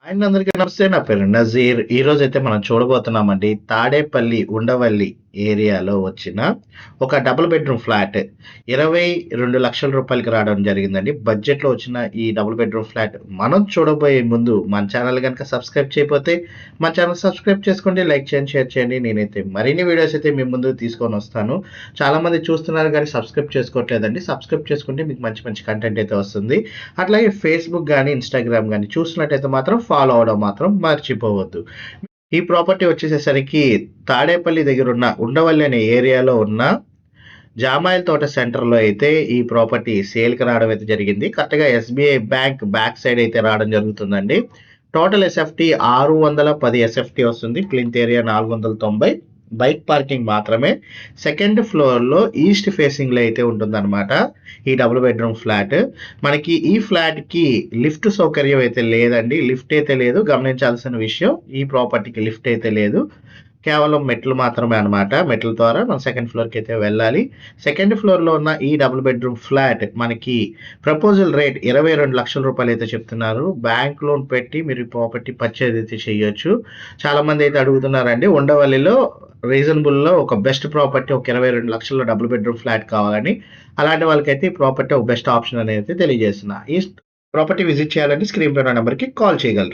And అందరికీ నమస్తే. నా పేరు నజీర్. ఈరోజైతే మనం చూడబోతున్నామండి. తాడేపల్లి, ఉండవల్లి ఏరియాలో వచ్చిన ఒక డబుల్ బెడ్‌రూమ్ ఫ్లాట్. 22,00,000 రూపాయలకి రావడం జరిగిందండి. బడ్జెట్‌లో వచ్చిన ఈ డబుల్ బెడ్‌రూమ్ ఫ్లాట్ మనం చూడబోయే ముందు మన ఛానల్ గనుక సబ్స్క్రైబ్ చేయకపోతే మన ఛానల్ సబ్స్క్రైబ్ చేసుకోండి. లైక్ చేయండి, షేర్ చేయండి. నేనైతే మరిన్ని వీడియోస్ అయితే మీ ముందుకు తీసుకొనొస్తాను. చాలామంది చూస్తున్నారు గానీ సబ్స్క్రైబ్ చేసుకోవట్లేదండి. సబ్స్క్రైబ్ చేసుకుంటే మీకు మంచి మంచి కంటెంట్ అయితే వస్తుంది. అట్లాగే ఫేస్‌బుక్ గానీ, ఇన్‌స్టాగ్రామ్ గానీ చూస్తున్నట్టయితే మాత్రం ఫాలో అవ్వడం మాత్రం మర్చిపోవద్దు. ఈ ప్రాపర్టీ వచ్చేసేసరికి తాడేపల్లి దగ్గరున్న ఉండవల్లి అనే ఏరియాలో ఉన్న జామాయిల్ తోట సెంటర్‌లో అయితే ఈ ప్రాపర్టీ సేల్‌కి రావడం అయితే జరిగింది. కరెక్ట్‌గా ఎస్‌బీఐ బ్యాంక్ బ్యాక్ సైడ్ అయితే రావడం జరుగుతుందండి. టోటల్ ఎస్ఎఫ్‌టీ 610 ఎస్ఎఫ్‌టీ వస్తుంది. Plinth area 490. బైక్ పార్కింగ్ మాత్రమే. సెకండ్ ఫ్లోర్‌లో ఈస్ట్ ఫేసింగ్‌లో అయితే ఉంటుందన్నమాట ఈ డబుల్ బెడ్‌రూమ్ ఫ్లాట్. మనకి ఈ ఫ్లాట్‌కి లిఫ్ట్ సౌకర్యం అయితే లేదండి. లిఫ్ట్ అయితే లేదు. గమనించాల్సిన విషయం ఈ ప్రాపర్టీకి లిఫ్ట్ అయితే లేదు. కేవలం మెట్లు మాత్రమే అన్నమాట. మెట్ల ద్వారా మనం సెకండ్ ఫ్లోర్‌కి అయితే వెళ్ళాలి. సెకండ్ ఫ్లోర్‌లో ఉన్న ఈ డబుల్ బెడ్‌రూమ్ ఫ్లాట్ మనకి ప్రపోజల్ రేట్ 22,00,000 రూపాయలైతే చెప్తున్నారు. బ్యాంక్ లోన్ పెట్టి మీరు ఈ ప్రాపర్టీ పర్చేజ్ అయితే చేయొచ్చు. చాలామంది అయితే అడుగుతున్నారండి. ఉండవల్లిలో రీజనబుల్‌లో ఒక బెస్ట్ ప్రాపర్టీ ఒక 22,00,000లో డబుల్ బెడ్‌రూమ్ ఫ్లాట్ కావాలని. అలాంటి వాళ్ళకైతే ఈ ప్రాపర్టీ ఒక బెస్ట్ ఆప్షన్ అనేది తెలియజేస్తున్నా. ఈ ప్రాపర్టీ విజిట్ చేయాలంటే స్క్రీన్ పై ఉన్న నంబర్‌కి కాల్ చేయగలరు.